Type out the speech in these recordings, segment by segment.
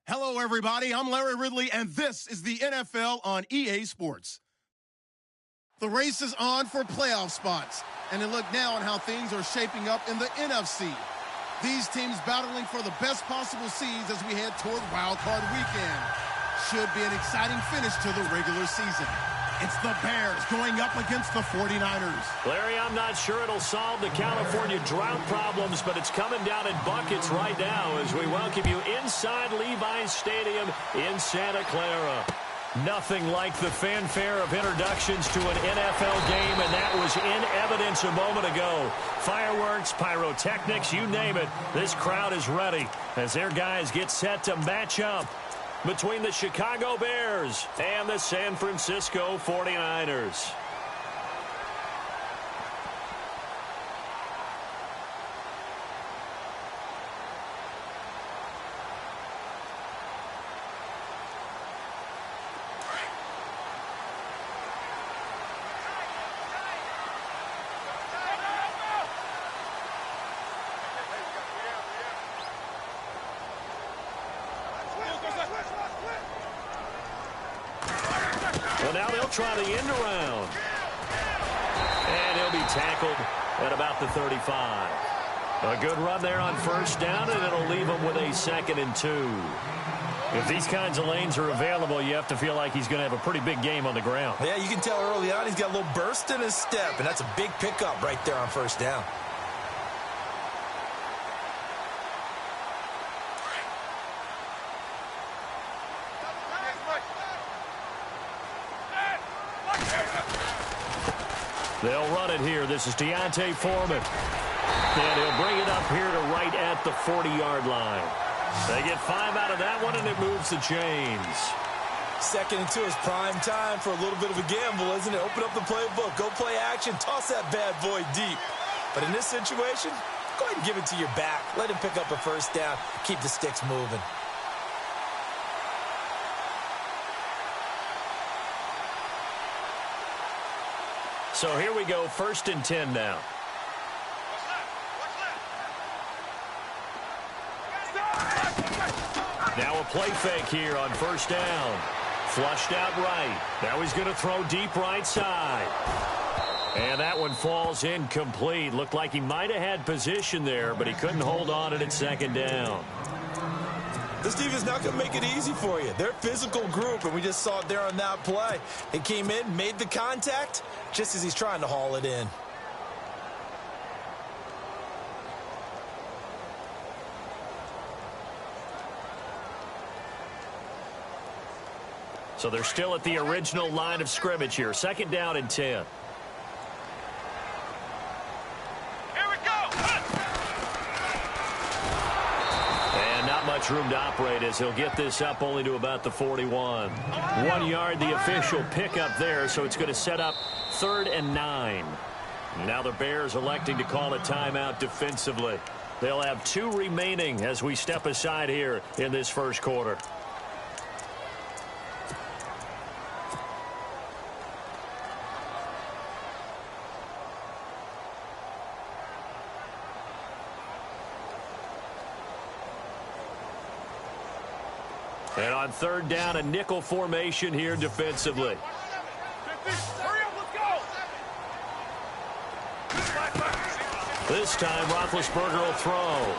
Hello, everybody. I'm Larry Ridley, and this is the NFL on EA Sports. The race is on for playoff spots, and a look now on how things are shaping up in the NFC. These teams battling for the best possible seeds as we head toward Wild Card Weekend. Should be an exciting finish to the regular season. It's the Bears going up against the 49ers. Larry, I'm not sure it'll solve the California drought problems, but it's coming down in buckets right now as we welcome you inside Levi's Stadium in Santa Clara. Nothing like the fanfare of introductions to an NFL game, and that was in evidence a moment ago. Fireworks, pyrotechnics, you name it. This crowd is ready as their guys get set to match up between the Chicago Bears and the San Francisco 49ers. Well, now they'll try the end around. And he'll be tackled at about the 35. A good run there on first down, and it'll leave him with a 2nd and 2. If these kinds of lanes are available, you have to feel like he's going to have a pretty big game on the ground. Yeah, you can tell early on he's got a little burst in his step, and that's a big pickup right there on first down. They'll run it here. This is Deontay Foreman. And he'll bring it up here to right at the 40-yard line. They get 5 out of that one, and it moves the chains. 2nd and 2 is prime time for a little bit of a gamble, isn't it? Open up the playbook, go play action, toss that bad boy deep. But in this situation, go ahead and give it to your back. Let him pick up a first down, keep the sticks moving. So here we go, 1st and 10 now. Now a play fake here on first down. Flushed out right. Now he's going to throw deep right side. And that one falls incomplete. Looked like he might have had position there, but he couldn't hold on at 2nd down. This team is not going to make it easy for you. They're a physical group, and we just saw it there on that play. They came in, made the contact, just as he's trying to haul it in. So they're still at the original line of scrimmage here. 2nd down and 10. Room to operate as he'll get this up only to about the 41. 1 yard, the official pickup there, so it's going to set up 3rd and 9. Now the Bears electing to call a timeout defensively. They'll have 2 remaining as we step aside here in this first quarter. And on 3rd down, a nickel formation here defensively. This time, Roethlisberger will throw.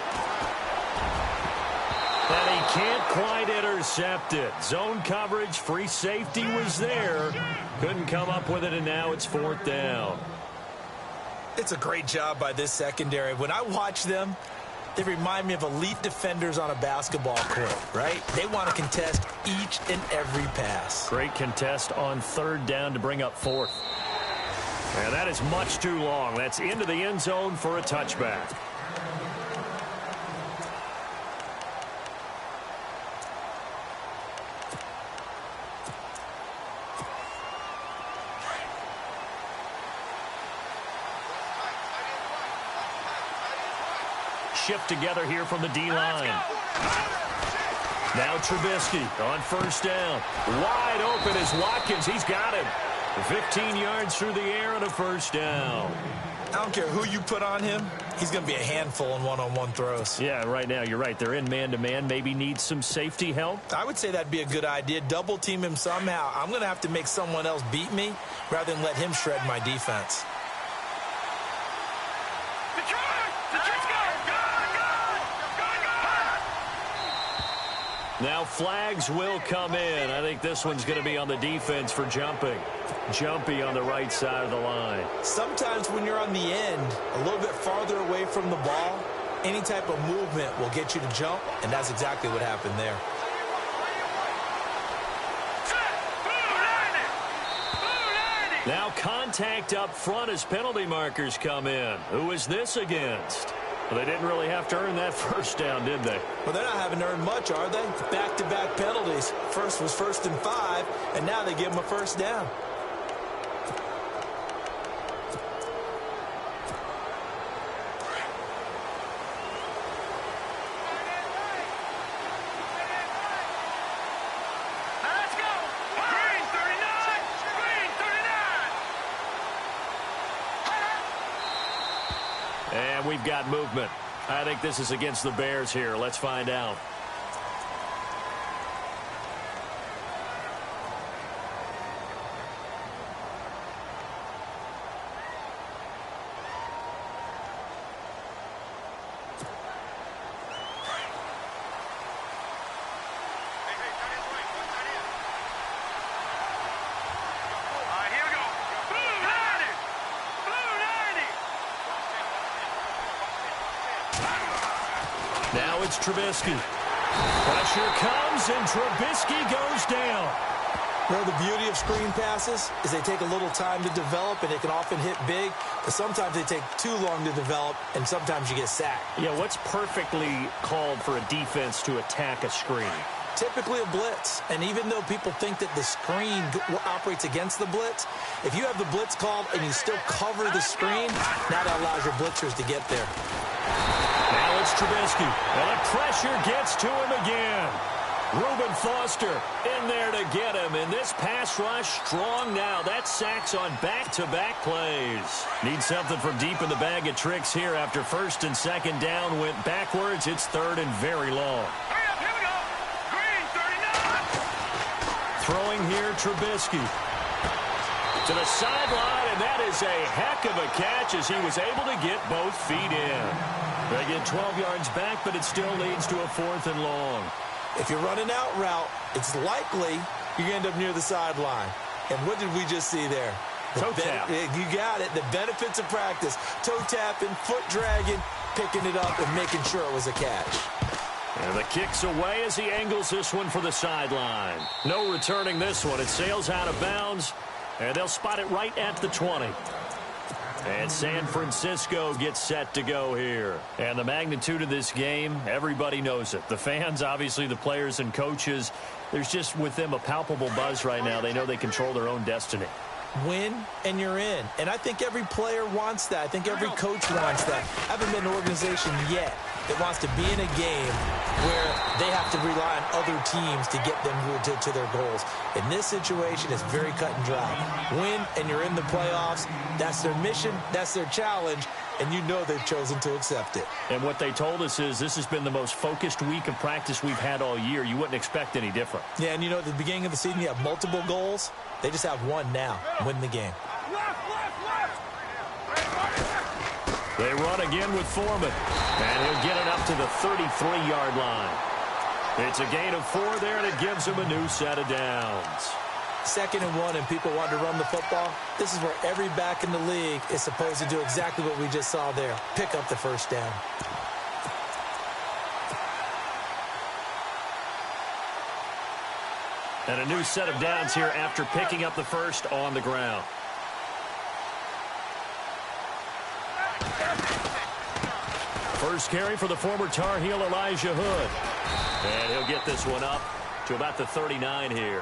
And he can't quite intercept it. Zone coverage, free safety was there. Couldn't come up with it, and now it's 4th down. It's a great job by this secondary. When I watch them, they remind me of elite defenders on a basketball court, right? They want to contest each and every pass. Great contest on 3rd down to bring up 4th. And that is much too long. That's into the end zone for a touchback. Shift together here from the D-line. Now Trubisky on 1st down. Wide open is Watkins. He's got him. 15 yards through the air and a first down. I don't care who you put on him. He's going to be a handful in one-on-one throws. Yeah, right now, you're right. They're in man-to-man. Maybe need some safety help. I would say that'd be a good idea. Double team him somehow. I'm going to have to make someone else beat me rather than let him shred my defense. Now flags will come in. I think this one's going to be on the defense for jumping. Jumpy on the right side of the line. Sometimes when you're on the end, a little bit farther away from the ball, any type of movement will get you to jump, and that's exactly what happened there. Now contact up front as penalty markers come in. Who is this against? Well, they didn't really have to earn that first down, did they? Well, they're not having to earn much, are they? Back-to-back penalties. First was 1st and 5, and now they give them a first down. And we've got movement. I think this is against the Bears here. Let's find out. Now it's Trubisky. Pressure comes, and Trubisky goes down. You know, the beauty of screen passes is they take a little time to develop, and they can often hit big, but sometimes they take too long to develop, and sometimes you get sacked. Yeah, what's perfectly called for a defense to attack a screen? Typically a blitz, and even though people think that the screen operates against the blitz, if you have the blitz called and you still cover the screen, now that allows your blitzers to get there. Now it's Trubisky, and the pressure gets to him again. Reuben Foster in there to get him, and this pass rush strong now. That sacks on back-to-back plays. Need something from deep in the bag of tricks here after 1st and 2nd down went backwards. It's 3rd and very long. Hurry up, here we go. Green, 39. Throwing here, Trubisky. To the sideline, and that is a heck of a catch as he was able to get both feet in. They get 12 yards back, but it still leads to a 4th and long. If you're running out route, it's likely you're going to end up near the sideline. And what did we just see there? Toe tap. You got it. The benefits of practice. Toe tapping, foot dragging, picking it up, and making sure it was a catch. And the kick's away as he angles this one for the sideline. No returning this one. It sails out of bounds, and they'll spot it right at the 20. And San Francisco gets set to go here. And the magnitude of this game, everybody knows it. The fans, obviously the players and coaches, there's just with them a palpable buzz right now. They know they control their own destiny. Win, and you're in. And I think every player wants that. I think every coach wants that. I haven't been an organization yet that wants to be in a game where they have to rely on other teams to get them to their goals. In this situation, it's very cut and dry. Win, and you're in the playoffs. That's their mission. That's their challenge. And you know they've chosen to accept it. And what they told us is this has been the most focused week of practice we've had all year. You wouldn't expect any different. Yeah, and you know, at the beginning of the season, you have multiple goals. They just have one now. Win the game. They run again with Foreman. And he'll get it up to the 33-yard line. It's a gain of 4 there, and it gives him a new set of downs. 2nd and 1, and people want to run the football. This is where every back in the league is supposed to do exactly what we just saw there. Pick up the first down. And a new set of downs here after picking up the first on the ground. First carry for the former Tar Heel Elijah Hood. And he'll get this one up to about the 39 here.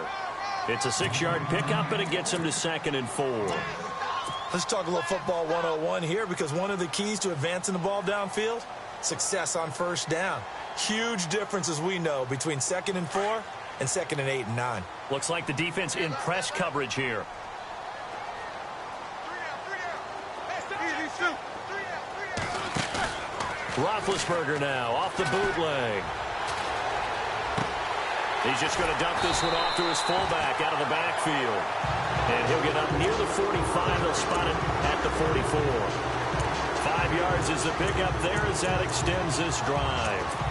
It's a 6-yard pickup, and it gets him to 2nd and 4. Let's talk a little football 101 here, because one of the keys to advancing the ball downfield, success on first down. Huge difference, as we know, between 2nd and 4 and 2nd and 8 and 9. Looks like the defense in press coverage here. Roethlisberger now off the bootleg. He's just going to dump this one off to his fullback out of the backfield. And he'll get up near the 45. They'll spot it at the 44. 5 yards is the pickup there as that extends this drive.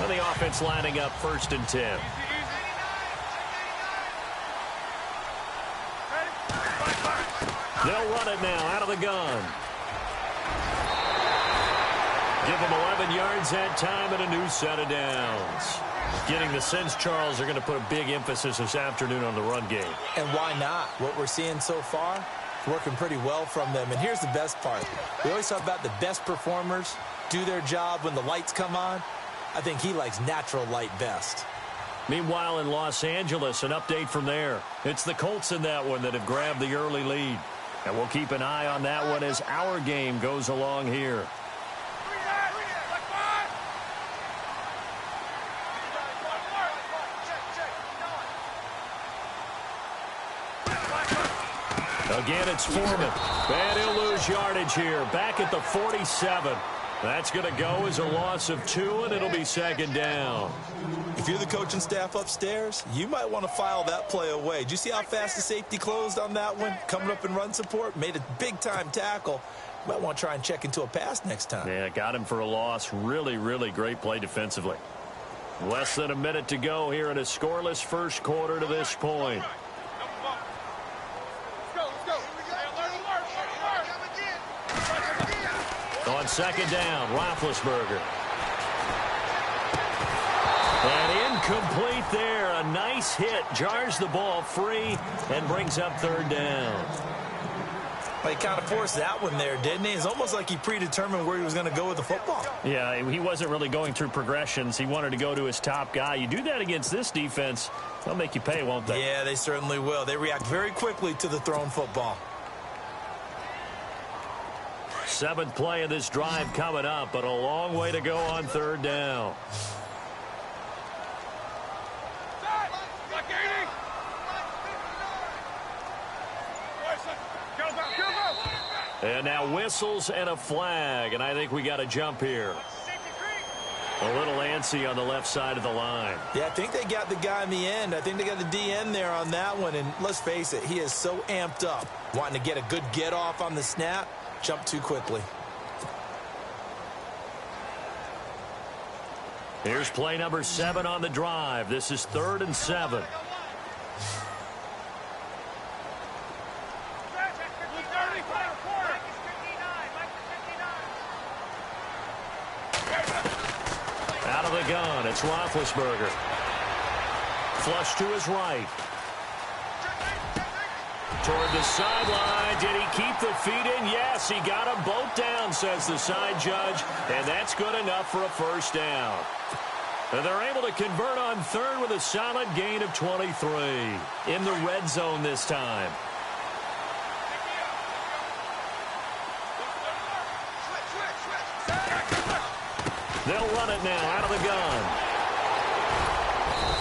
The offense lining up 1st and 10. They'll run it now out of the gun. Give them 11 yards that time and a new set of downs. Getting the sense, Charles, they're going to put a big emphasis this afternoon on the run game. And why not? What we're seeing so far, working pretty well from them. And here's the best part. We always talk about the best performers do their job when the lights come on. I think he likes natural light best. Meanwhile, in Los Angeles, an update from there. It's the Colts in that one that have grabbed the early lead. And we'll keep an eye on that one as our game goes along here. Again, it's Foreman. And he'll lose yardage here. Back at the 47. That's going to go as a loss of 2, and it'll be 2nd down. If you're the coaching staff upstairs, you might want to file that play away. Did you see how fast the safety closed on that one? Coming up in run support, made a big-time tackle. You might want to try and check into a pass next time. Yeah, got him for a loss. Really, really great play defensively. Less than a minute to go here in a scoreless first quarter to this point. On 2nd down, Roethlisberger. And incomplete there. A nice hit. Jars the ball free and brings up 3rd down. Well, he kind of forced that one there, didn't he? It's almost like he predetermined where he was going to go with the football. Yeah, he wasn't really going through progressions. He wanted to go to his top guy. You do that against this defense, they'll make you pay, won't they? Yeah, they certainly will. They react very quickly to the thrown football. 7th play of this drive coming up, but a long way to go on 3rd down. And now whistles and a flag, and I think we got a jump here. A little antsy on the left side of the line. Yeah, I think they got the guy in the end. I think they got the DN there on that one, and let's face it, he is so amped up, wanting to get a good get off on the snap. Jump too quickly. Here's play number 7 on the drive. This is 3rd and 7. Out of the gun, it's Roethlisberger. Flush to his right. Toward the sideline. Did he keep the feet in? Yes, he got them both down, says the side judge. And that's good enough for a 1st down. And they're able to convert on 3rd with a solid gain of 23. In the red zone this time. They'll run it now out of the gun.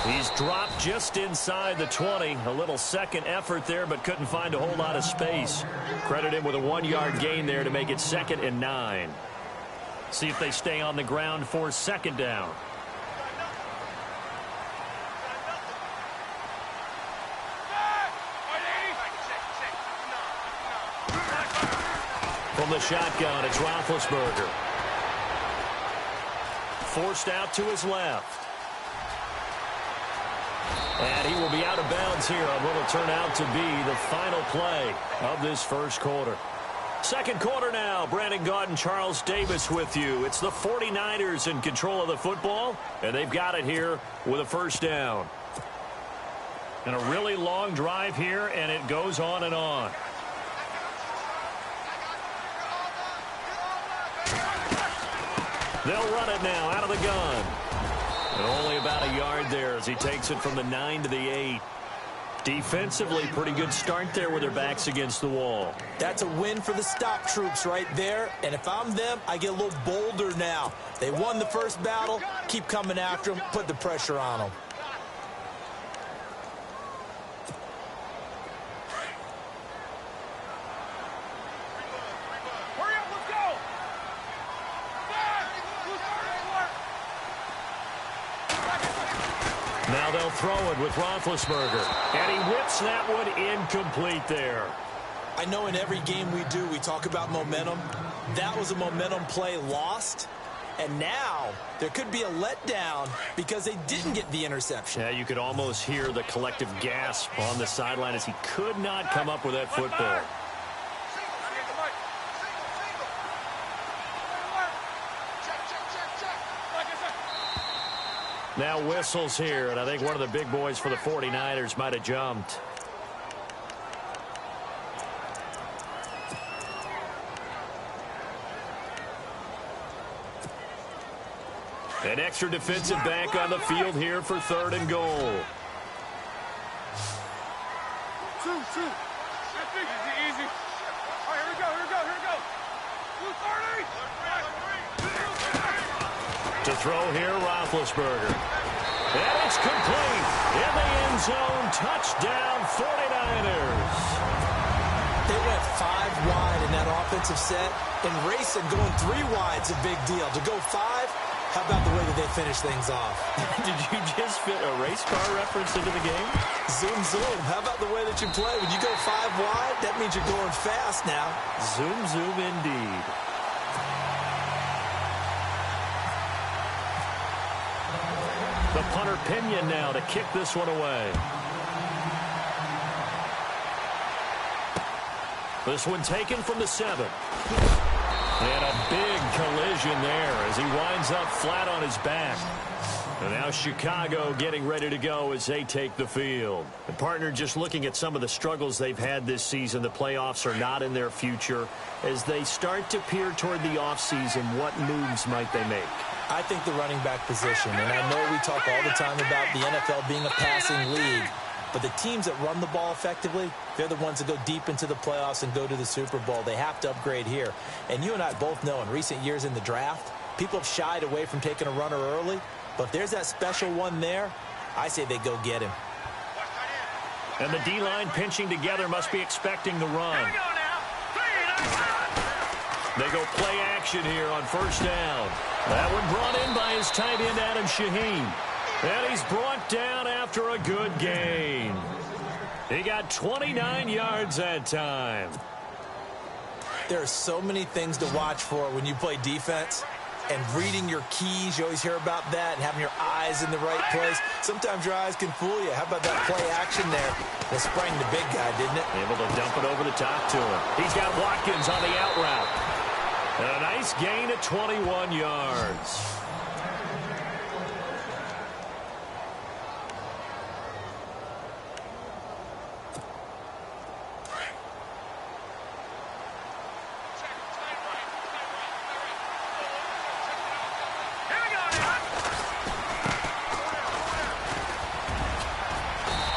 He's dropped just inside the 20. A little second effort there, but couldn't find a whole lot of space. Credit him with a 1-yard gain there to make it 2nd and 9. See if they stay on the ground for 2nd down. From the shotgun, it's Roethlisberger. Forced out to his left. And he will be out of bounds here on what will turn out to be the final play of this first quarter. 2nd quarter now. Brandon Gaudin, Charles Davis with you. It's the 49ers in control of the football, and they've got it here with a 1st down. And a really long drive here, and it goes on and on. They'll run it now out of the gun. And only about a yard there as he takes it from the 9 to the 8. Defensively, pretty good start there with their backs against the wall. That's a win for the stop troops right there. And if I'm them, I get a little bolder now. They won the first battle. Keep coming after them. Put the pressure on them. Now they'll throw it with Roethlisberger. And he whips that one incomplete there. I know in every game we do, we talk about momentum. That was a momentum play lost. And now there could be a letdown because they didn't get the interception. Yeah, you could almost hear the collective gasp on the sideline as he could not come up with that football. Now whistles here, and I think one of the big boys for the 49ers might have jumped. An extra defensive back on the field here for 3rd and goal. Two. That's easy. All right, here we go. 230. To throw here, Roethlisberger. And it's complete. In the end zone, touchdown 49ers. They went 5 wide in that offensive set. And racing, going 3 wide's a big deal. To go 5, how about the way that they finish things off? Did you just fit a race car reference into the game? Zoom. How about the way that you play? When you go 5 wide, that means you're going fast now. Zoom indeed. The punter Pinion now to kick this one away. This one taken from the 7. And a big collision there as he winds up flat on his back. And now Chicago getting ready to go as they take the field. And partner, just looking at some of the struggles they've had this season, the playoffs are not in their future. As they start to peer toward the offseason, what moves might they make? I think the running back position, and I know we talk all the time about the NFL being a passing league, but the teams that run the ball effectively, they're the ones that go deep into the playoffs and go to the Super Bowl. They have to upgrade here. And you and I both know in recent years in the draft, people have shied away from taking a runner early, but if there's that special one there, I say they go get him. And the D-line pinching together must be expecting the run. They go play action here on 1st down. That one brought in by his tight end, Adam Shaheen. And he's brought down after a good gain. He got 29 yards that time. There are so many things to watch for when you play defense. And reading your keys, you always hear about that, and having your eyes in the right place. Sometimes your eyes can fool you. How about that play action there? That sprang the big guy, didn't it? Able to dump it over the top to him. He's got Watkins on the out route. And a nice gain at 21 yards.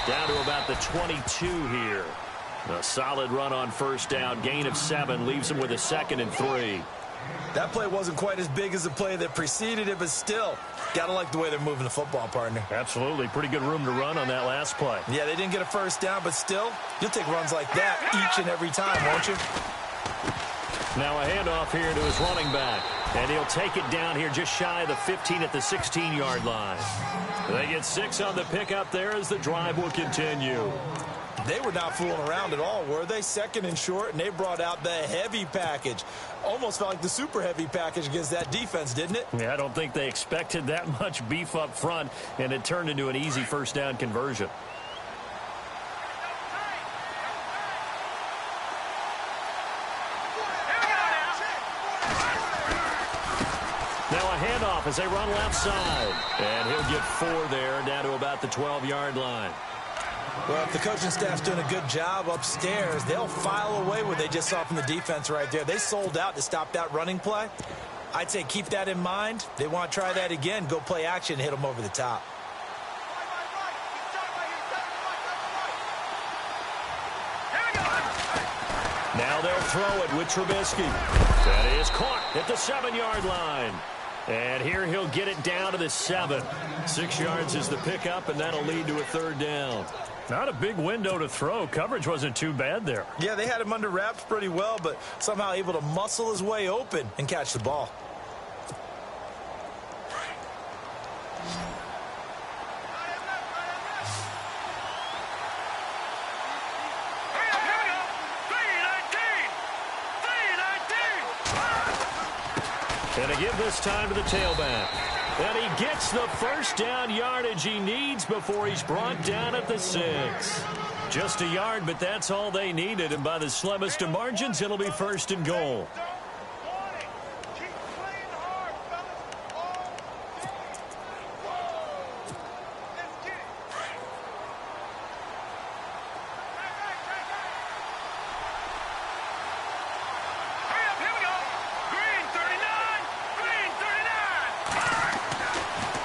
Down to about the 22 here. A solid run on 1st down. Gain of 7 leaves him with a 2nd and 3. That play wasn't quite as big as the play that preceded it, but still, gotta like the way they're moving the football, partner. Absolutely. Pretty good room to run on that last play. Yeah, they didn't get a 1st down, but still, you'll take runs like that each and every time, won't you? Now a handoff here to his running back. And he'll take it down here just shy of the 15 at the 16-yard line. They get 6 on the pickup there as the drive will continue. They were not fooling around at all, were they? 2nd and short, and they brought out the heavy package. Almost felt like the super heavy package against that defense, didn't it? Yeah, I don't think they expected that much beef up front, and it turned into an easy 1st down conversion. Now a handoff as they run left side. And he'll get 4 there, down to about the 12-yard line. Well, if the coaching staff's doing a good job upstairs, they'll file away what they just saw from the defense right there. They sold out to stop that running play. I'd say keep that in mind. They want to try that again, go play action, hit them over the top. Now they'll throw it with Trubisky. That is caught at the 7-yard line. And here he'll get it down to the 7. 6 yards is the pickup, and that'll lead to a 3rd down. Not a big window to throw. Coverage wasn't too bad there. Yeah, they had him under wraps pretty well, but somehow able to muscle his way open and catch the ball. And to give this time to the tailback. And he gets the 1st down yardage he needs before he's brought down at the 6. Just a yard, but that's all they needed. And by the slimmest of margins, it'll be 1st and goal.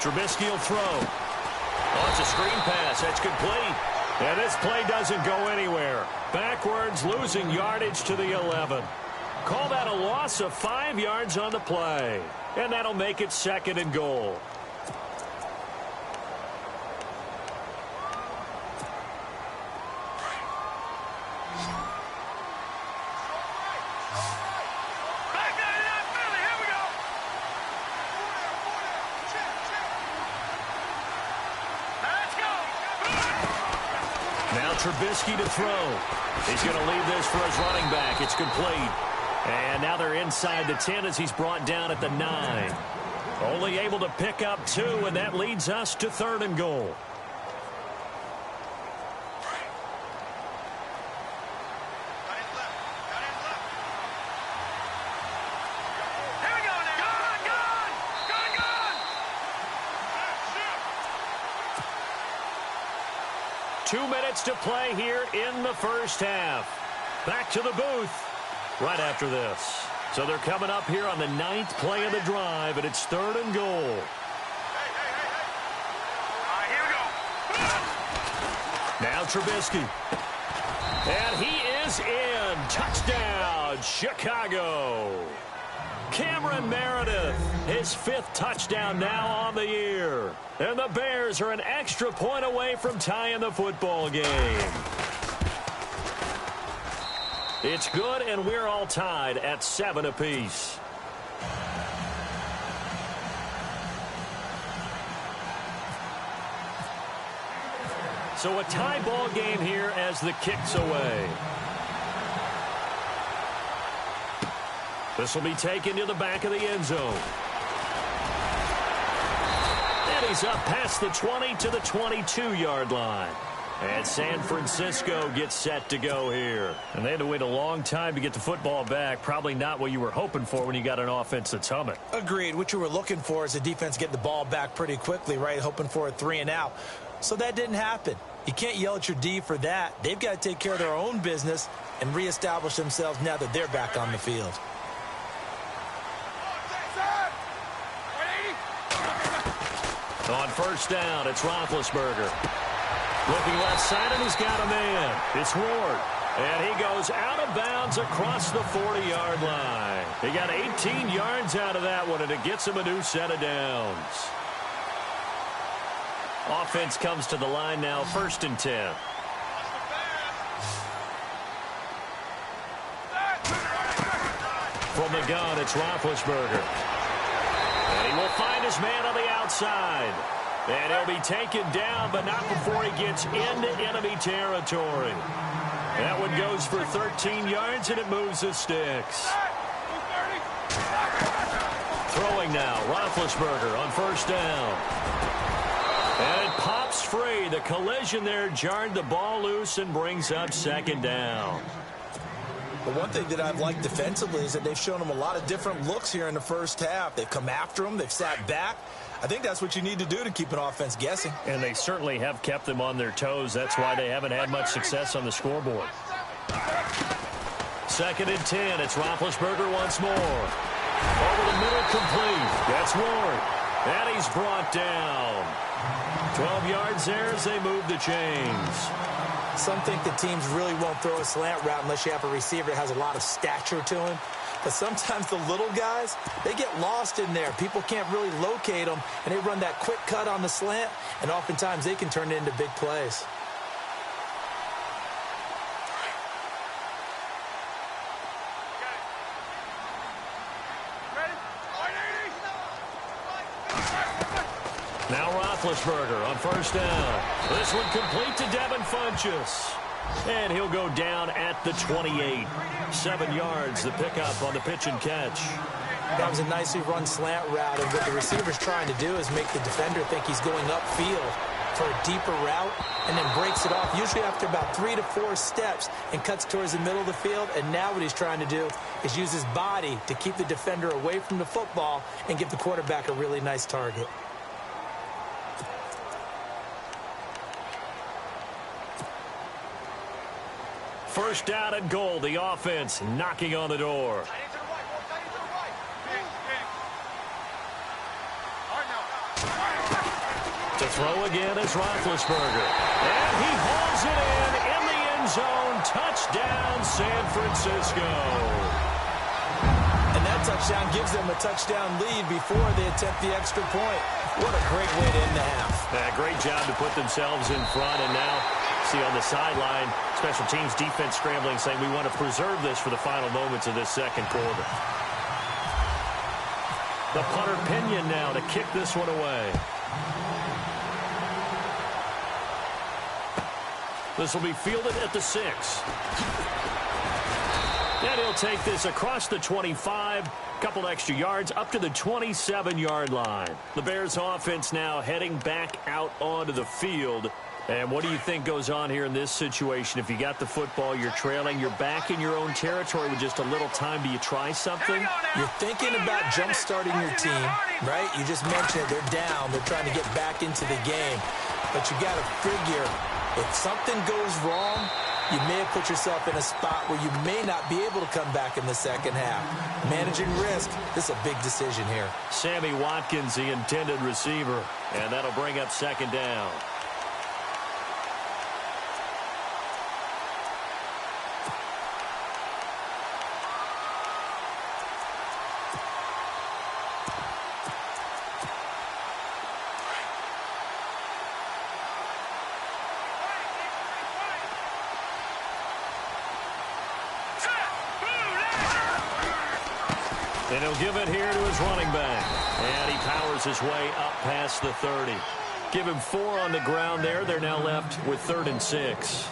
Trubisky will throw. Oh, it's a screen pass. That's complete. And this play doesn't go anywhere. Backwards, losing yardage to the 11. Call that a loss of 5 yards on the play. And that'll make it 2nd and goal. Trubisky to throw. He's going to leave this for his running back. It's complete. And now they're inside the 10 as he's brought down at the 9. Only able to pick up 2, and that leads us to 3rd and goal. To play here in the 1st half. Back to the booth right after this. So they're coming up here on the 9th play of the drive, and it's 3rd and goal. All right, here we go. Now Trubisky. And he is in. Touchdown, Chicago. Cameron Meredith, his 5th touchdown now on the year. And the Bears are an extra point away from tying the football game. It's good, and we're all tied at 7 apiece. So a tie ball game here as the kick's away. This will be taken to the back of the end zone. And he's up past the 20 to the 22-yard line. And San Francisco gets set to go here. And they had to wait a long time to get the football back. Probably not what you were hoping for when you got an offense that's humming. Agreed. What you were looking for is the defense getting the ball back pretty quickly, right? Hoping for a 3 and out. So that didn't happen. You can't yell at your D for that. They've got to take care of their own business and reestablish themselves now that they're back on the field. On 1st down, it's Roethlisberger. Looking left side, and he's got a man. It's Ward. And he goes out of bounds across the 40-yard line. He got 18 yards out of that one, and it gets him a new set of downs. Offense comes to the line now, 1st and 10. From the gun, it's Roethlisberger. And he will find his man on the outside. And he'll be taken down, but not before he gets into enemy territory. That one goes for 13 yards, and it moves the sticks. Throwing now, Roethlisberger on 1st down. And it pops free. The collision there jarred the ball loose and brings up 2nd down. But one thing that I've liked defensively is that they've shown them a lot of different looks here in the 1st half. They've come after them. They've sat back. I think that's what you need to do to keep an offense guessing. And they certainly have kept them on their toes. That's why they haven't had much success on the scoreboard. 2nd and 10. It's Roethlisberger once more. Over the middle, complete. That's Ward. And he's brought down. 12 yards there as they move the chains. Some think the teams really won't throw a slant route unless you have a receiver that has a lot of stature to him. But sometimes the little guys, they get lost in there. People can't really locate them, and they run that quick cut on the slant, and oftentimes they can turn it into big plays. Now Roethlisberger on first down. This one complete to Devin Funchess. And he'll go down at the 28. 7 yards, the pickup on the pitch and catch. That was a nicely run slant route, and what the receiver's trying to do is make the defender think he's going upfield for a deeper route, and then breaks it off, usually after about 3 to 4 steps, and cuts towards the middle of the field. And now what he's trying to do is use his body to keep the defender away from the football and give the quarterback a really nice target. First down and goal, the offense knocking on the door. To throw again is Roethlisberger. And he hauls it in the end zone. Touchdown, San Francisco. And that touchdown gives them a touchdown lead before they attempt the extra point. What a great way to end the half. Great job to put themselves in front, and now see on the sideline, special teams defense scrambling, saying we want to preserve this for the final moments of this second quarter. The punter Pinion now to kick this one away. This will be fielded at the 6. And he'll take this across the 25, couple extra yards up to the 27-yard line. The Bears offense now heading back out onto the field. And what do you think goes on here in this situation? If you got the football, you're trailing, you're back in your own territory with just a little time. Do you try something? You're thinking about jump-starting your team, right? You just mentioned it. They're down. They're trying to get back into the game. But you got to figure, if something goes wrong, you may have put yourself in a spot where you may not be able to come back in the second half. Managing risk, this is a big decision here. Sammy Watkins, the intended receiver. And that'll bring up second down. And he'll give it here to his running back. And he powers his way up past the 30. Give him 4 on the ground there. They're now left with 3rd and 6.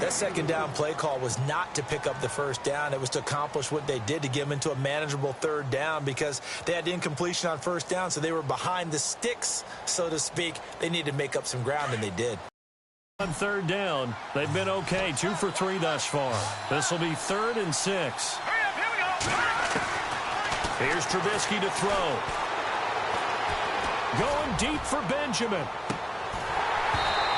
That second down play call was not to pick up the first down. It was to accomplish what they did, to get them into a manageable 3rd down, because they had incompletion on first down, so they were behind the sticks, so to speak. They needed to make up some ground, and they did. On 3rd down, they've been okay. 2 for 3 thus far. This will be 3rd and 6. Here's Trubisky to throw. Going deep for Benjamin.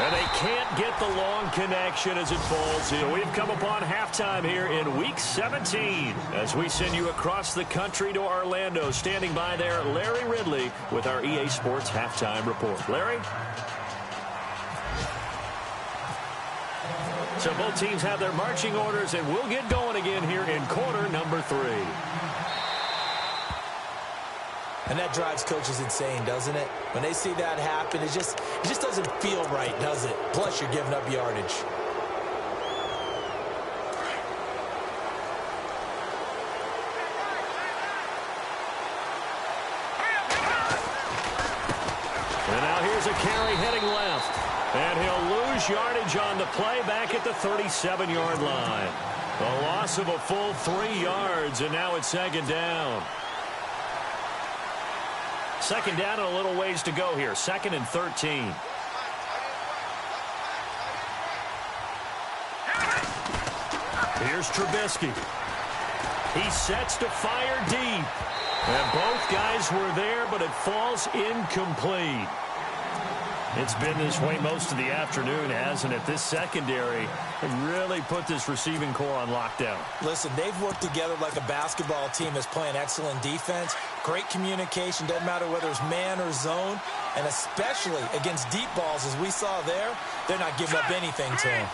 And they can't get the long connection as it falls in. We've come upon halftime here in Week 17 as we send you across the country to Orlando. Standing by there, Larry Ridley with our EA Sports Halftime Report. Larry? So both teams have their marching orders, and we'll get going again here in quarter number 3. And that drives coaches insane, doesn't it? When they see that happen, it just doesn't feel right, does it? Plus, you're giving up yardage. And now here's a carry heading left. And he'll lose yardage on the play back at the 37-yard line. A loss of a full 3 yards, and now it's second down. Second down and a little ways to go here. 2nd and 13. Here's Trubisky. He sets to fire deep. And both guys were there, but it falls incomplete. It's been this way most of the afternoon, hasn't it? This secondary really put this receiving core on lockdown. Listen, they've worked together like a basketball team that's playing excellent defense. Great communication, doesn't matter whether it's man or zone. And especially against deep balls, as we saw there, they're not giving up anything to him.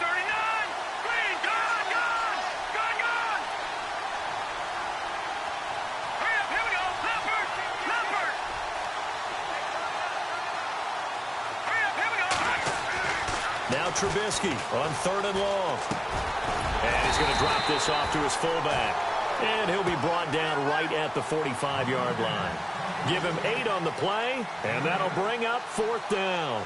Now Trubisky on 3rd and long. And he's going to drop this off to his fullback. And he'll be brought down right at the 45-yard line. Give him 8 on the play, and that'll bring up 4th down.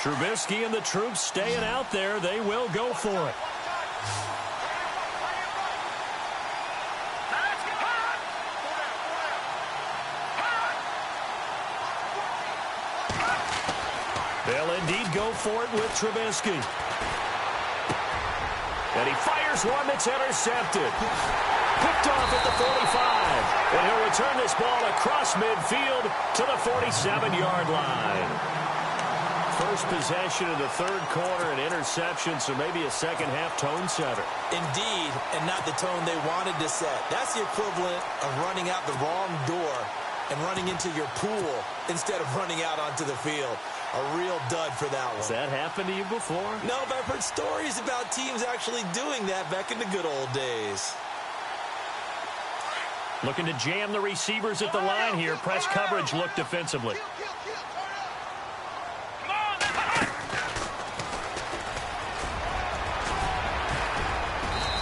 Trubisky and the troops staying out there. They will go for it. They'll indeed go for it with Trubisky. And he fires one that's intercepted. Picked off at the 45. And he'll return this ball across midfield to the 47-yard line. First possession of the 3rd quarter, an interception, so maybe a second-half tone setter. Indeed, and not the tone they wanted to set. That's the equivalent of running out the wrong door and running into your pool instead of running out onto the field. A real dud for that one. Has that happened to you before? No, but I've heard stories about teams actually doing that back in the good old days. Looking to jam the receivers at the line here. Press coverage look defensively.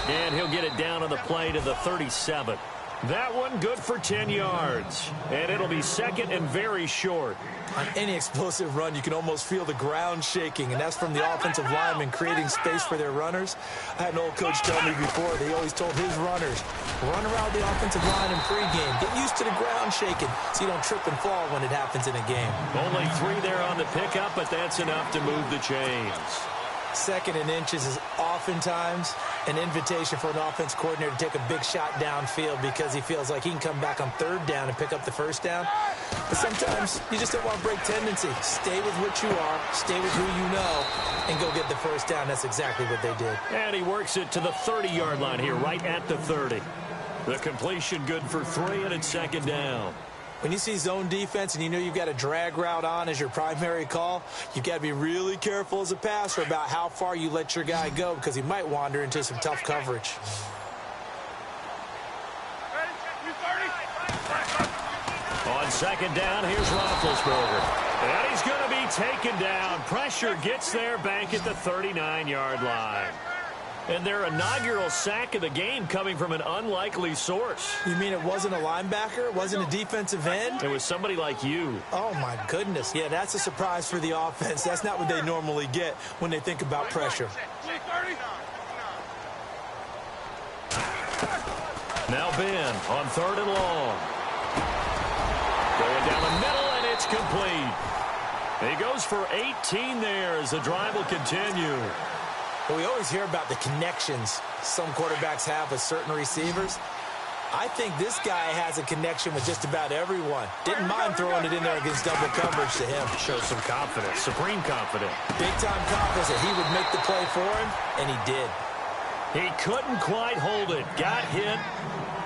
And he'll get it down on the play to the 37. That one good for 10 yards. And it'll be 2nd and very short. On any explosive run, you can almost feel the ground shaking, and that's from the offensive linemen creating space for their runners. I had an old coach tell me before, they always told his runners, run around the offensive line in pregame. Get used to the ground shaking so you don't trip and fall when it happens in a game. Only 3 there on the pickup, but that's enough to move the chains. 2nd and inches is oftentimes an invitation for an offense coordinator to take a big shot downfield because he feels like he can come back on 3rd down and pick up the 1st down. But sometimes you just don't want to break tendency. Stay with what you are, stay with who you know, and go get the 1st down. That's exactly what they did. And he works it to the 30-yard line here, right at the 30. The completion good for 3, and it's 2nd down. When you see zone defense and you know you've got a drag route on as your primary call, you've got to be really careful as a passer about how far you let your guy go because he might wander into some tough coverage. On 2nd down, here's Roethlisberger. And he's going to be taken down. Pressure gets there back at the 39-yard line. And their inaugural sack of the game coming from an unlikely source. You mean it wasn't a linebacker? It wasn't a defensive end? It was somebody like you. Oh, my goodness. Yeah, that's a surprise for the offense. That's not what they normally get when they think about pressure. Now Ben on 3rd and long. Going down the middle, and it's complete. He goes for 18 there as the drive will continue. Well, we always hear about the connections some quarterbacks have with certain receivers. I think this guy has a connection with just about everyone. Didn't mind throwing it in there against double coverage to him. Shows some confidence, supreme confidence. Big-time confidence that he would make the play for him, and he did. He couldn't quite hold it. Got hit.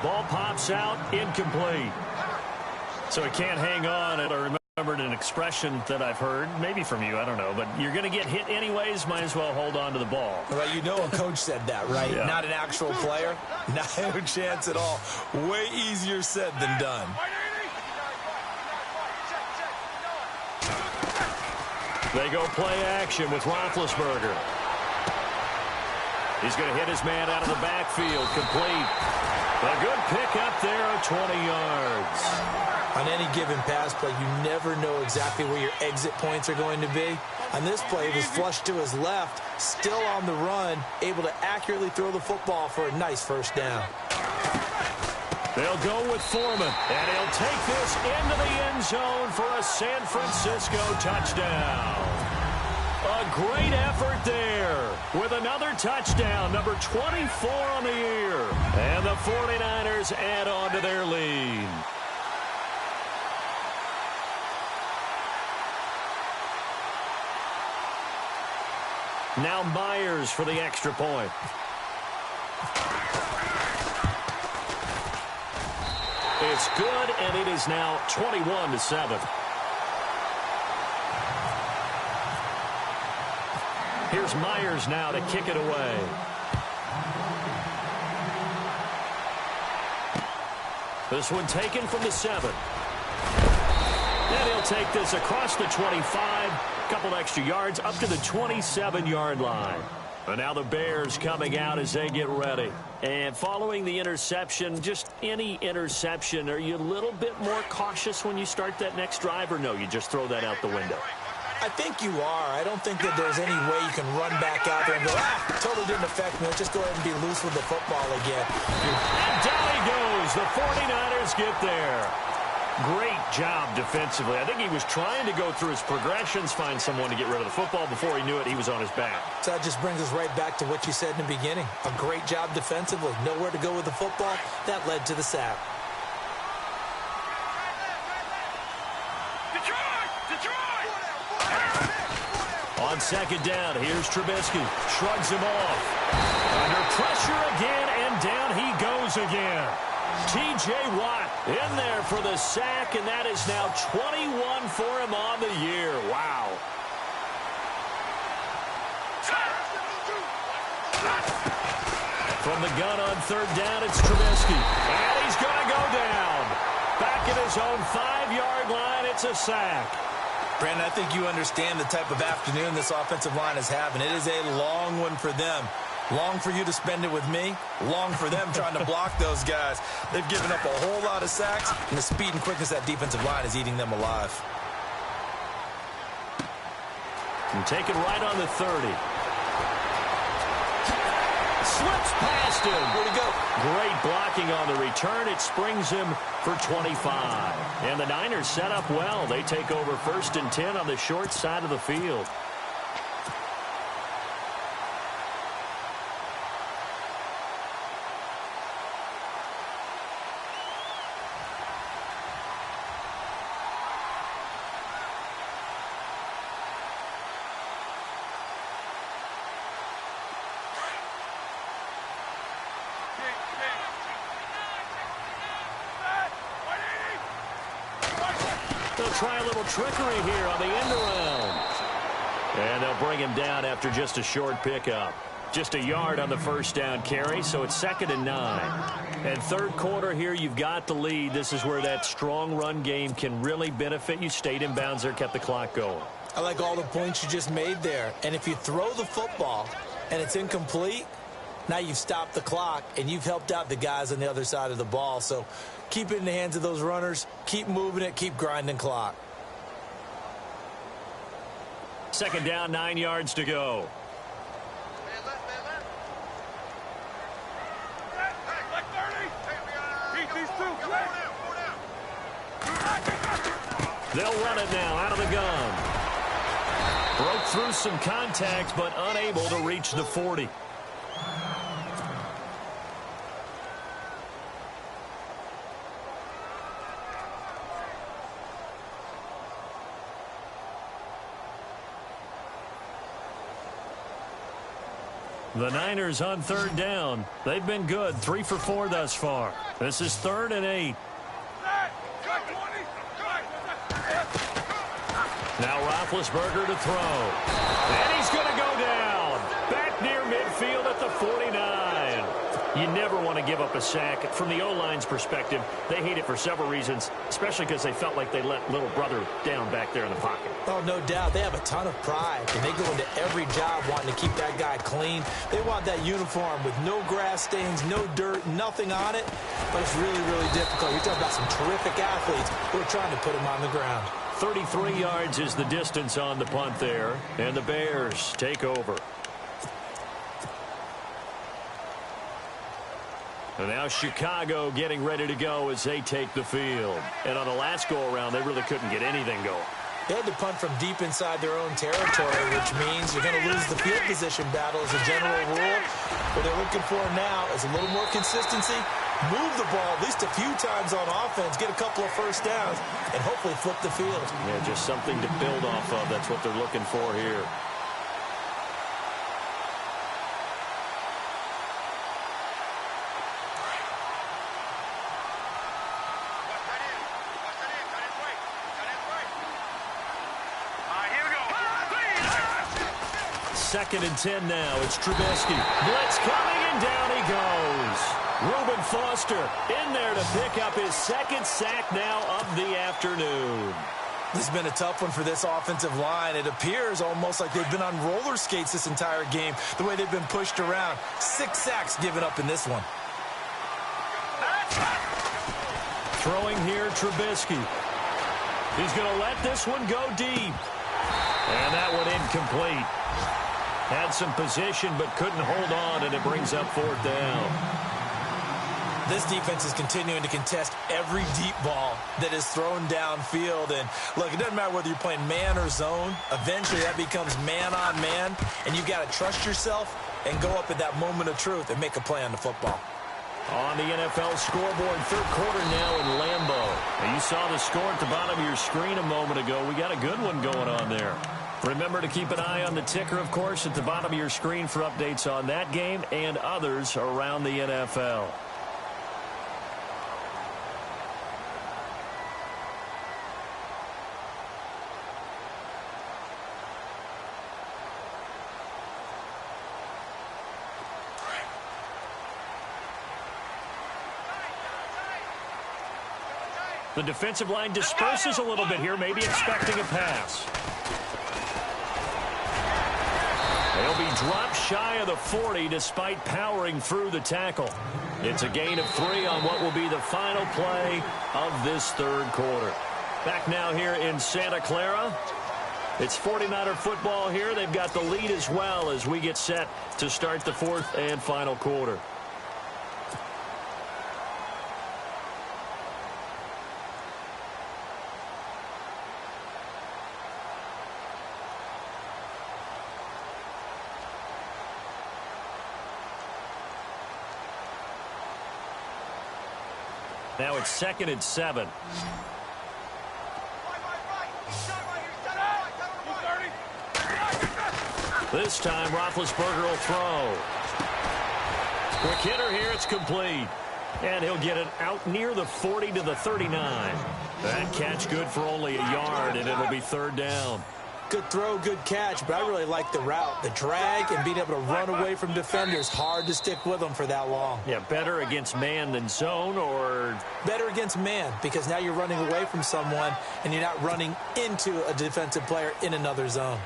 Ball pops out, incomplete. So he can't hang on. I remembered an expression that I've heard, maybe from you, I don't know, but you're going to get hit anyways, might as well hold on to the ball. Well, you know a coach said that, right? Yeah. Not an actual player. No chance at all. Way easier said than done. They go play action with Roethlisberger. He's going to hit his man out of the backfield, complete. A good pickup there of 20 yards. On any given pass play, you never know exactly where your exit points are going to be. On this play, he was flushed to his left, still on the run, able to accurately throw the football for a nice 1st down. They'll go with Foreman, and he'll take this into the end zone for a San Francisco touchdown. A great effort there with another touchdown, number 24 on the year. And the 49ers add on to their lead. Now Myers for the extra point. It's good, and it is now 21-7. Here's Myers now to kick it away. This one taken from the 7. And he'll take this across the 25. Couple extra yards up to the 27-yard line. And now the Bears coming out as they get ready. And following the interception, just any interception, are you a little bit more cautious when you start that next drive, or no, you just throw that out the window? I think you are. I don't think that there's any way you can run back out there and go, totally didn't affect me. Let's just go ahead and be loose with the football again. And down he goes. The 49ers get there. Great job defensively. I think he was trying to go through his progressions, find someone to get rid of the football. Before he knew it, he was on his back. So that just brings us right back to what you said in the beginning. A great job defensively. Nowhere to go with the football. That led to the sack. On second down, here's Trubisky. Shrugs him off. Under pressure again, and down he goes again. T.J. Watt in there for the sack, and that is now 21 for him on the year. Wow. From the gun on third down, it's Trubisky. And he's going to go down. Back at his own 5-yard line, it's a sack. Brandon, I think you understand the type of afternoon this offensive line is having. It is a long one for them. Long for you to spend it with me. Long for them trying to block those guys. They've given up a whole lot of sacks, and the speed and quickness of that defensive line is eating them alive. And take it right on the 30. Slips past him. Where'd he go? Great blocking on the return. It springs him for 25. And the Niners set up well. They take over 1st and 10 on the short side of the field. They'll try a little trickery here on the end around. And they'll bring him down after just a short pickup. Just a yard on the first down carry, so it's 2nd and 9. And third quarter here, you've got the lead. This is where that strong run game can really benefit you. Stayed in bounds there, kept the clock going. I like all the points you just made there. And if you throw the football and it's incomplete, now you've stopped the clock and you've helped out the guys on the other side of the ball. So keep it in the hands of those runners. Keep moving it. Keep grinding clock. 2nd down, 9 yards to go. They'll run it now out of the gun. Broke through some contact, but unable to reach the 40. The Niners on 3rd down. They've been good, 3 for 4 thus far. This is 3rd and 8. Now Roethlisberger to throw. And he's going to go down. Back near midfield at the 49. You never want to give up a sack. From the O-line's perspective, they hate it for several reasons, especially because they felt like they let little brother down back there in the pocket. Oh, no doubt. They have a ton of pride, and they go into every job wanting to keep that guy clean. They want that uniform with no grass stains, no dirt, nothing on it. But it's really, really difficult. You're talking about some terrific athletes who are trying to put him on the ground. 33 yards is the distance on the punt there, and the Bears take over. And now Chicago getting ready to go as they take the field. And on the last go-around, they really couldn't get anything going. They had to punt from deep inside their own territory, which means you're going to lose the field position battle as a general rule. What they're looking for now is a little more consistency, move the ball at least a few times on offense, get a couple of first downs, and hopefully flip the field. Yeah, just something to build off of. That's what they're looking for here. Second and 10 now. It's Trubisky. Blitz coming, and down he goes. Reuben Foster in there to pick up his second sack now of the afternoon. This has been a tough one for this offensive line. It appears almost like they've been on roller skates this entire game, the way they've been pushed around. 6 sacks given up in this one. Throwing here, Trubisky. He's going to let this one go deep. And that one incomplete. Had some position but couldn't hold on, and it brings up 4th down. This defense is continuing to contest every deep ball that is thrown downfield. And look, it doesn't matter whether you're playing man or zone. Eventually that becomes man on man, and you've got to trust yourself and go up at that moment of truth and make a play on the football. On the NFL scoreboard, 3rd quarter now in Lambeau. And you saw the score at the bottom of your screen a moment ago. We got a good one going on there. Remember to keep an eye on the ticker, of course, at the bottom of your screen for updates on that game and others around the NFL. The defensive line disperses a little bit here, maybe expecting a pass. They'll be dropped shy of the 40 despite powering through the tackle. It's a gain of 3 on what will be the final play of this 3rd quarter. Back now here in Santa Clara. It's 49er football here. They've got the lead as well as we get set to start the 4th and final quarter. Now it's 2nd and 7. This time, Roethlisberger will throw. Quick hitter here, it's complete. And he'll get it out near the 40 to the 39. That catch good for only a yard, and it'll be 3rd down. Good throw, good catch, but I really like the route. The drag and being able to run away from defenders. Hard to stick with them for that long. Yeah, better against man than zone, or? Better against man, because now you're running away from someone and you're not running into a defensive player in another zone.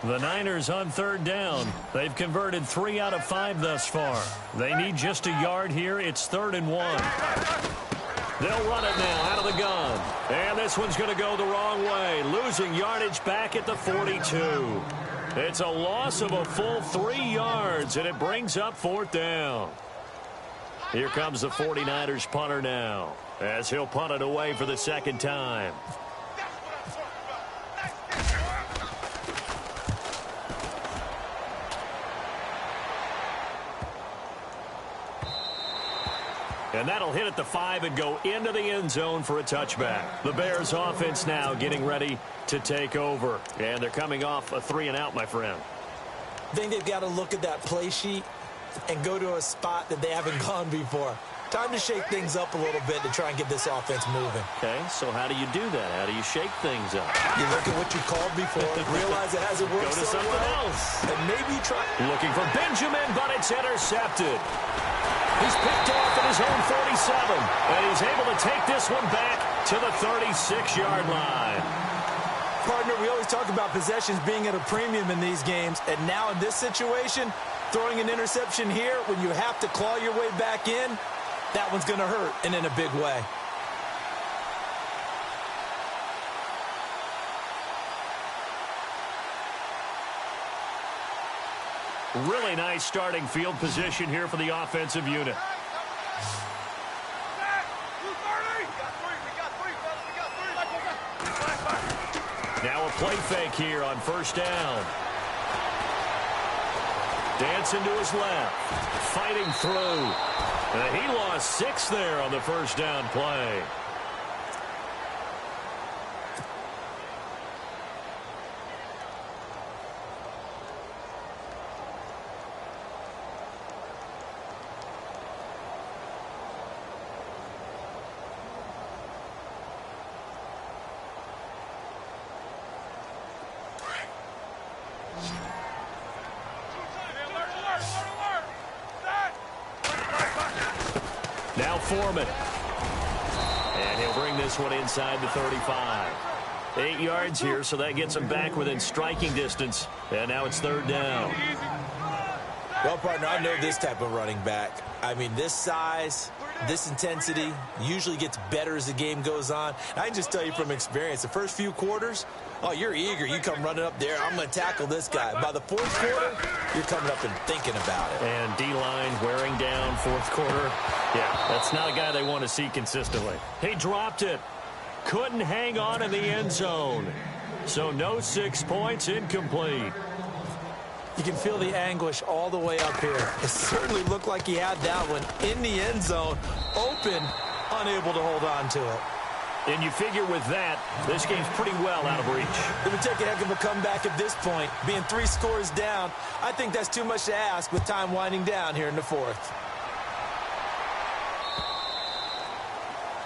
The Niners on 3rd down. They've converted 3 out of 5 thus far. They need just a yard here. It's 3rd and 1. They'll run it now out of the gun. And this one's going to go the wrong way. Losing yardage back at the 42. It's a loss of a full 3 yards, and it brings up 4th down. Here comes the 49ers punter now, as he'll punt it away for the 2nd time. And that'll hit at the 5 and go into the end zone for a touchback. The Bears offense now getting ready to take over. And they're coming off a 3-and-out, my friend. I think they've got to look at that play sheet and go to a spot that they haven't gone before. Time to shake things up a little bit to try and get this offense moving. Okay, so how do you do that? How do you shake things up? You look at what you called before, realize it hasn't worked so well. Go to something else. And maybe try. Looking for Benjamin, but it's intercepted. He's picked off at his own 47, and he's able to take this one back to the 36-yard line. Partner, we always talk about possessions being at a premium in these games, and now in this situation, throwing an interception here when you have to claw your way back in, that one's going to hurt, and in a big way. Really nice starting field position here for the offensive unit. Now a play fake here on first down. Dancing to his left. Fighting through. And he lost 6 there on the first down play. Now Foreman. And he'll bring this one inside the 35. 8 yards here, so that gets him back within striking distance. And now it's third down. Well, partner, I know this type of running back. I mean, this size, this intensity usually gets better as the game goes on. And I can just tell you from experience, the first few quarters, oh, you're eager. You come running up there, I'm going to tackle this guy. By the fourth quarter, you're coming up and thinking about it. And D-line wearing down fourth quarter. Yeah, that's not a guy they want to see consistently. He dropped it. Couldn't hang on in the end zone. So no 6 points, incomplete. You can feel the anguish all the way up here. It certainly looked like he had that one in the end zone, open, unable to hold on to it. And you figure with that, this game's pretty well out of reach. It would take a heck of a comeback at this point. Being 3 scores down, I think that's too much to ask with time winding down here in the fourth.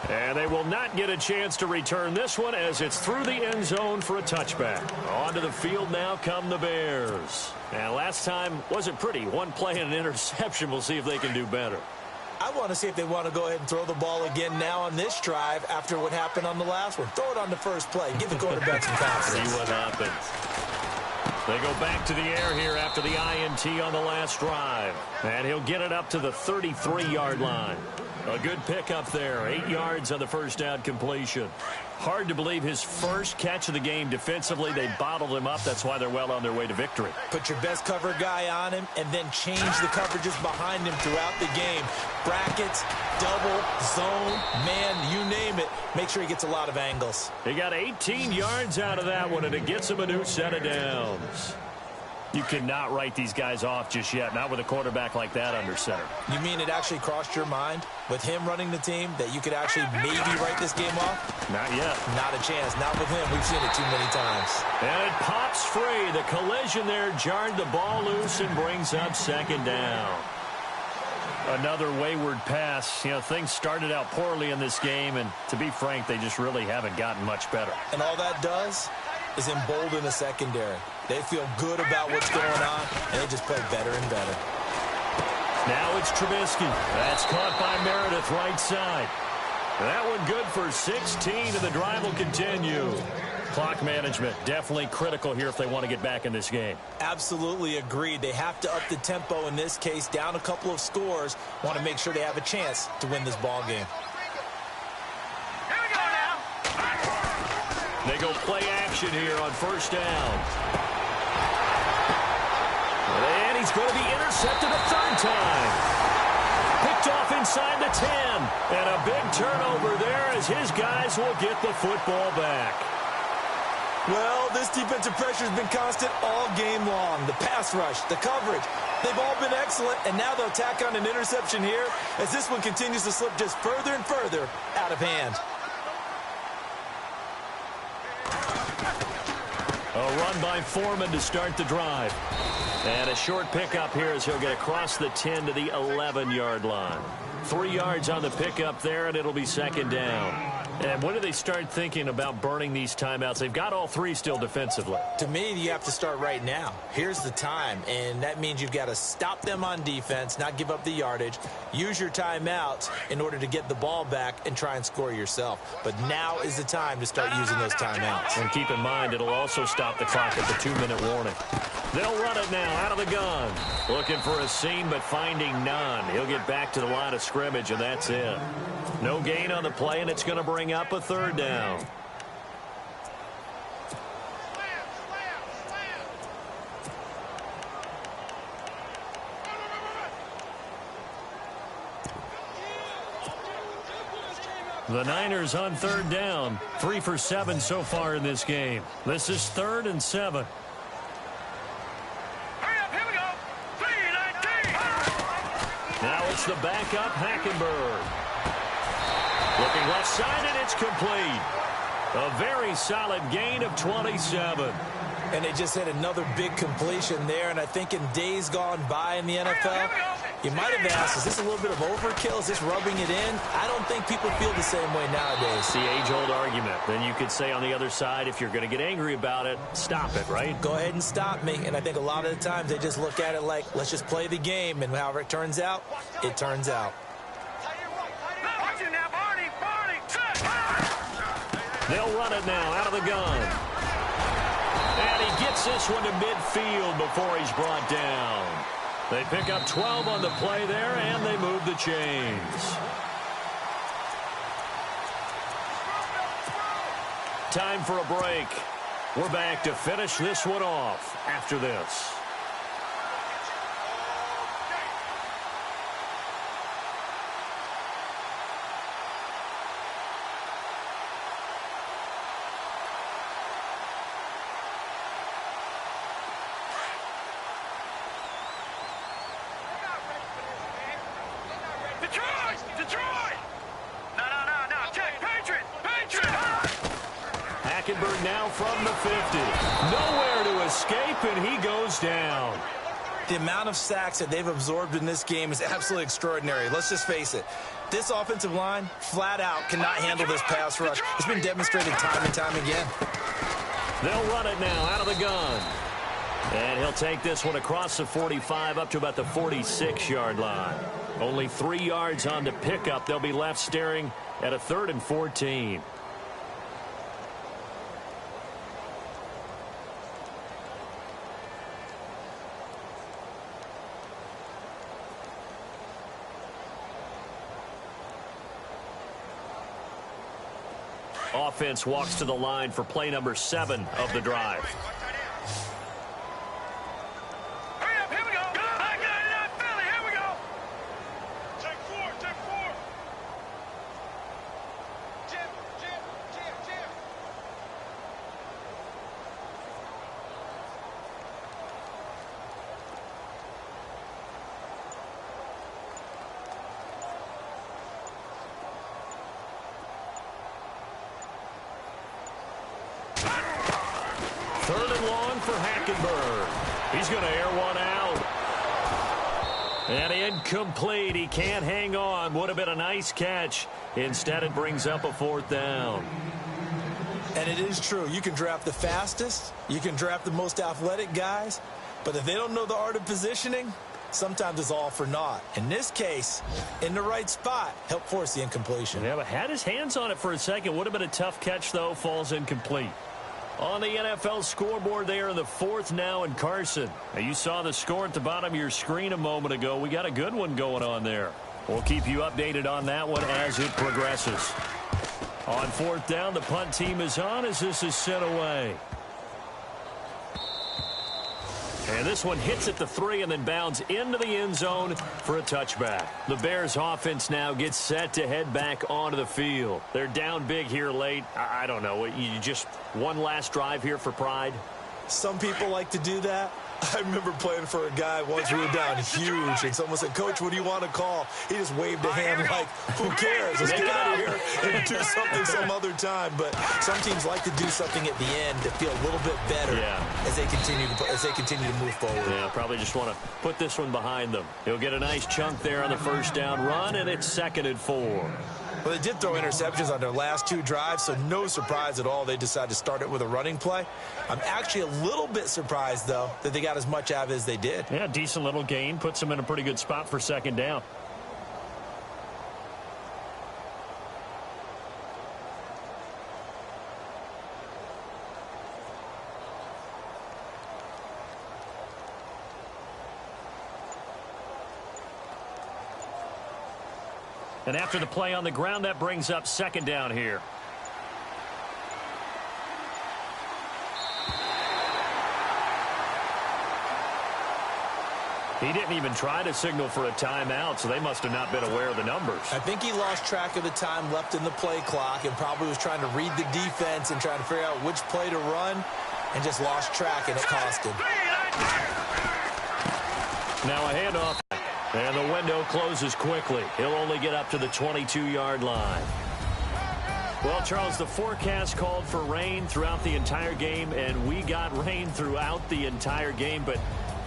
And they will not get a chance to return this one as it's through the end zone for a touchback. Onto the field now come the Bears. And last time wasn't pretty. One play and an interception. We'll see if they can do better. I want to see if they want to go ahead and throw the ball again now on this drive after what happened on the last one. Throw it on the first play. Give the quarterback some confidence. See what happens. They go back to the air here after the INT on the last drive. And he'll get it up to the 33-yard line. A good pickup there. 8 yards on the first down completion. Hard to believe his first catch of the game defensively. They bottled him up. That's why they're well on their way to victory. Put your best cover guy on him and then change the coverages behind him throughout the game. Brackets, double, zone, man, you name it. Make sure he gets a lot of angles. He got 18 yards out of that one, and it gets him a new set of downs. You cannot write these guys off just yet, not with a quarterback like that under center. You mean it actually crossed your mind with him running the team that you could actually maybe write this game off? Not yet. Not a chance. Not with him. We've seen it too many times. And it pops free. The collision there jarred the ball loose and brings up second down. Another wayward pass. You know, things started out poorly in this game, and to be frank, they just really haven't gotten much better. And all that does is embolden the secondary. They feel good about what's going on, and they just play better and better. Now it's Trubisky. That's caught by Meredith right side. That one good for 16, and the drive will continue. Clock management definitely critical here if they want to get back in this game. Absolutely agreed. They have to up the tempo in this case, down a couple of scores. Want to make sure they have a chance to win this ball game. Here we go now. They go play action here on first down. And he's going to be intercepted a third time. Picked off inside the 10. And a big turnover there as his guys will get the football back. Well, this defensive pressure has been constant all game long. The pass rush, the coverage, they've all been excellent, and now they'll tack on an interception here as this one continues to slip just further and further out of hand. A run by Foreman to start the drive. And a short pickup here as he'll get across the 10 to the 11-yard line. 3 yards on the pickup there, and it'll be second down. And when do they start thinking about burning these timeouts? They've got all three still defensively. To me, you have to start right now. Here's the time, and that means you've got to stop them on defense, not give up the yardage, use your timeouts in order to get the ball back and try and score yourself. But now is the time to start using those timeouts. And keep in mind, it'll also stop the clock at the 2-minute warning. They'll run it now out of the gun. Looking for a seam, but finding none. He'll get back to the line of scrimmage, and that's it. No gain on the play, and it's going to bring up a third down. The Niners on third down. 3 for 7 so far in this game. This is 3rd and 7. Hurry up, here we go. 3-19. Now it's the backup, Hackenberg. Looking left side, and it's complete. A very solid gain of 27. And they just had another big completion there. And I think in days gone by in the NFL, you might have asked, is this a little bit of overkill? Is this rubbing it in? I don't think people feel the same way nowadays. The age-old argument. Then you could say on the other side, if you're going to get angry about it, stop it, right? Go ahead and stop me. And I think a lot of the times they just look at it like, let's just play the game. And however it turns out, it turns out. Watch it now, Barney. They'll run it now out of the gun. And he gets this one to midfield before he's brought down. They pick up 12 on the play there, and they move the chains. Time for a break. We're back to finish this one off after this. Detroit! No. Check. Patriot! Hackenberg now from the 50. Nowhere to escape, and he goes down. The amount of sacks that they've absorbed in this game is absolutely extraordinary. Let's just face it. This offensive line, flat out, cannot handle this pass rush. It's been demonstrated time and time again. They'll run it now out of the gun. And he'll take this one across the 45 up to about the 46-yard line. Only 3 yards on the pickup. They'll be left staring at a 3rd and 14. Offense walks to the line for play number 7 of the drive. Hurry up, here we go. I got it up, Philly, here we go. Take 4. Jim. 3rd and long for Hackenberg. He's going to air one out. And incomplete. He can't hang on. Would have been a nice catch. Instead, it brings up a 4th down. And it is true. You can draft the fastest. You can draft the most athletic guys. But if they don't know the art of positioning, sometimes it's all for naught. In this case, in the right spot, helped force the incompletion. Yeah, but had his hands on it for a second. Would have been a tough catch, though. Falls incomplete. On the NFL scoreboard there in the 4th now in Carson. Now, you saw the score at the bottom of your screen a moment ago. We got a good one going on there. We'll keep you updated on that one as it progresses. On 4th down, the punt team is on as this is sent away. And this one hits at the 3 and then bounds into the end zone for a touchback. The Bears offense now gets set to head back onto the field. They're down big here late. I don't know. You just one last drive here for pride? Some people like to do that. I remember playing for a guy once we were down huge, and someone said, "Coach, what do you want to call?" He just waved a hand like, who cares? Let's get out of here and do something some other time. But some teams like to do something at the end to feel a little bit better as they continue to move forward. Yeah, probably just want to put this one behind them. He'll get a nice chunk there on the 1st down run, and it's 2nd and 4. Well, they did throw interceptions on their last 2 drives, so no surprise at all they decided to start it with a running play. I'm actually a little bit surprised, though, that they got as much out of it as they did. Yeah, decent little gain. Puts them in a pretty good spot for 2nd down. And after the play on the ground, that brings up 2nd down here. He didn't even try to signal for a timeout, so they must have not been aware of the numbers. I think he lost track of the time left in the play clock and probably was trying to read the defense and trying to figure out which play to run and just lost track, and it cost him. Now a handoff, and the window closes quickly. He'll only get up to the 22-yard line. Well, Charles, the forecast called for rain throughout the entire game, and we got rain throughout the entire game, but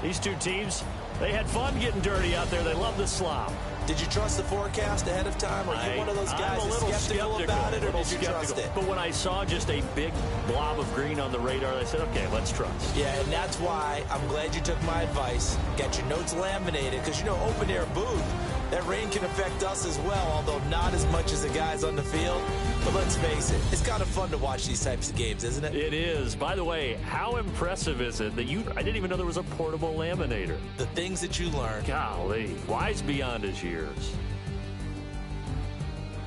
these two teams, they had fun getting dirty out there. They love the slop. Did you trust the forecast ahead of time? Are you one of those guys that's skeptical about it, or did you trust it? But when I saw just a big blob of green on the radar, I said, okay, let's trust. Yeah, and that's why I'm glad you took my advice. Get your notes laminated, because, you know, open-air booth, that rain can affect us as well, although not as much as the guys on the field. But let's face it, it's kind of fun to watch these types of games, isn't it? It is. By the way, how impressive is it that I didn't even know there was a portable laminator. The things that you learn. Golly, wise beyond his years.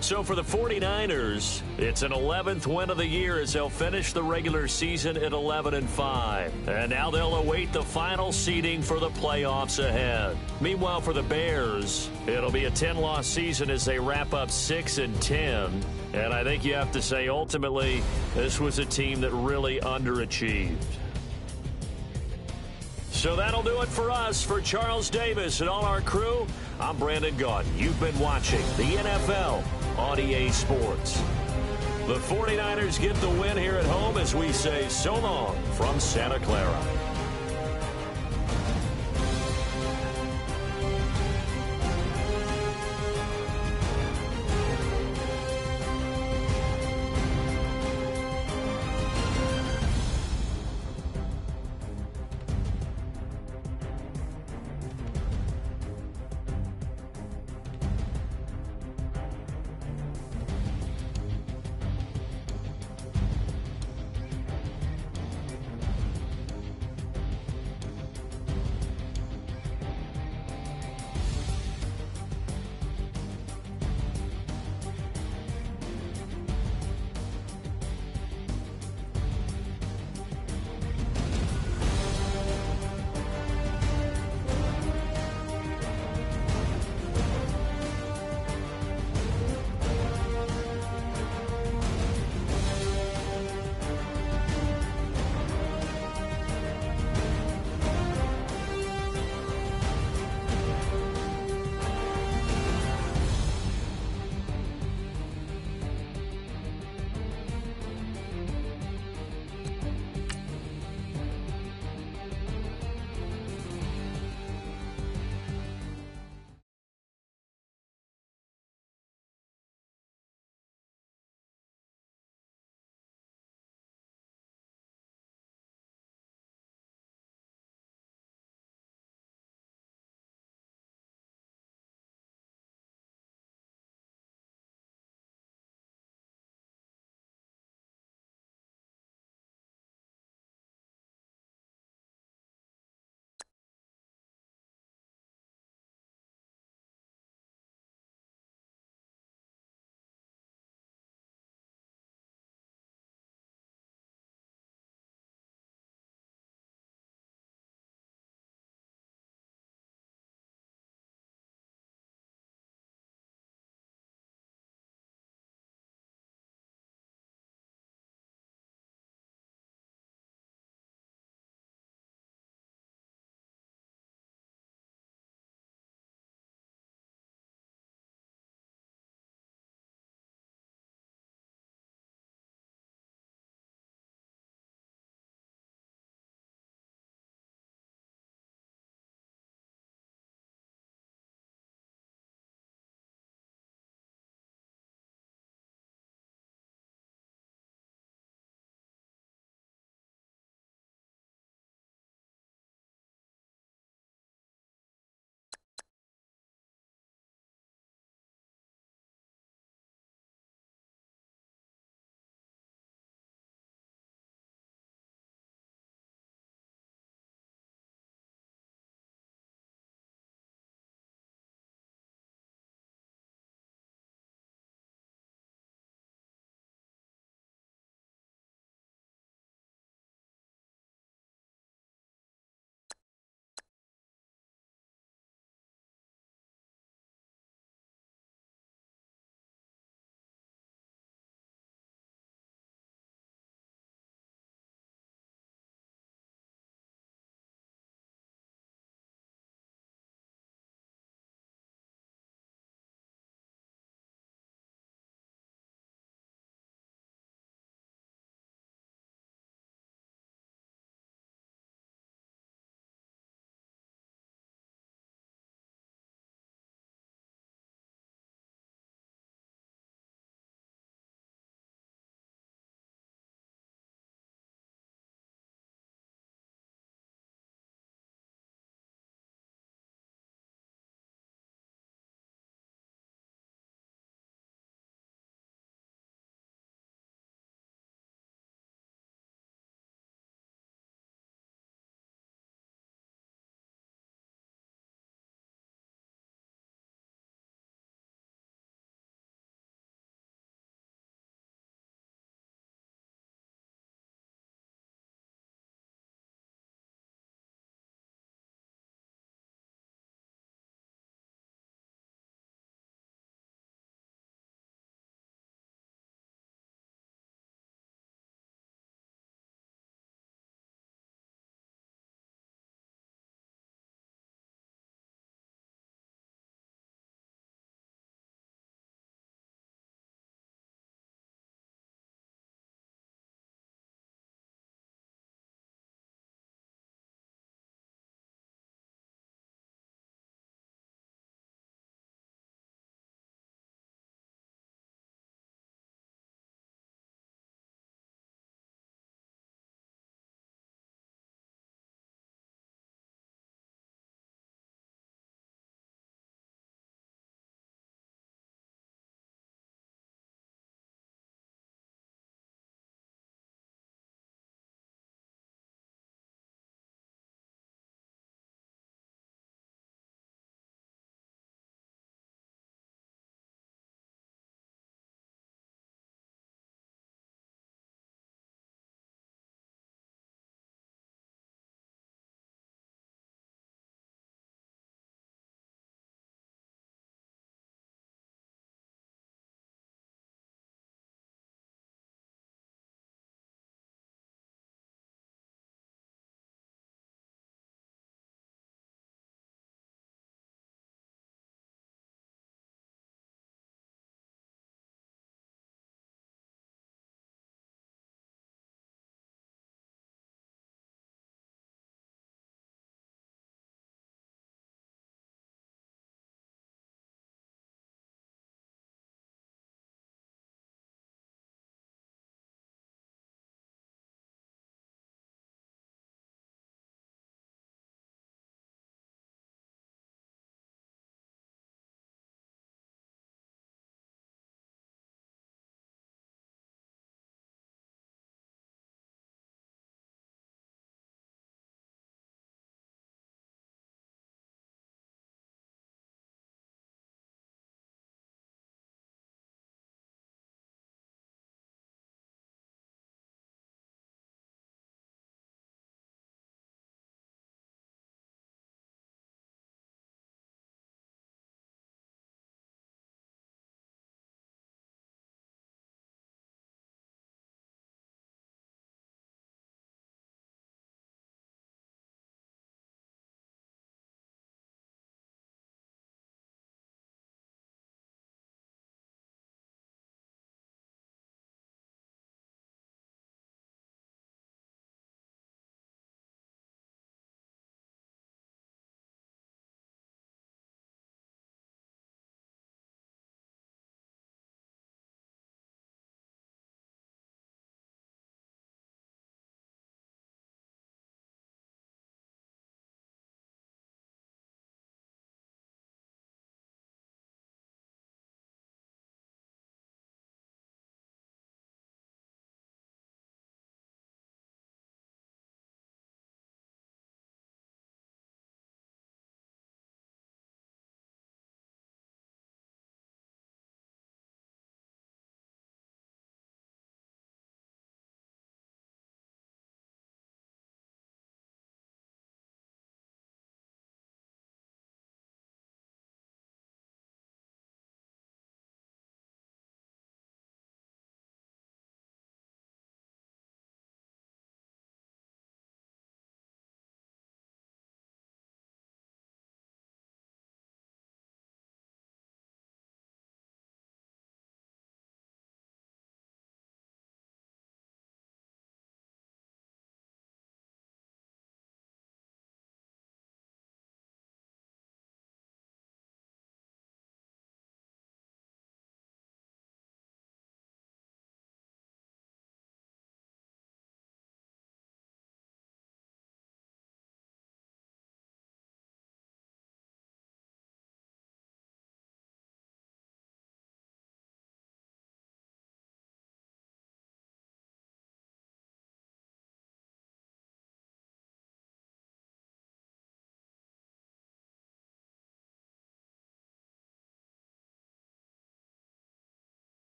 So for the 49ers, it's an 11th win of the year as they'll finish the regular season at 11-5. And now they'll await the final seeding for the playoffs ahead. Meanwhile, for the Bears, it'll be a 10-loss season as they wrap up 6-10. And I think you have to say, ultimately, this was a team that really underachieved. So that'll do it for us. For Charles Davis and all our crew, I'm Brandon Gaudin. You've been watching the NFL on EA Sports. The 49ers get the win here at home as we say so long from Santa Clara.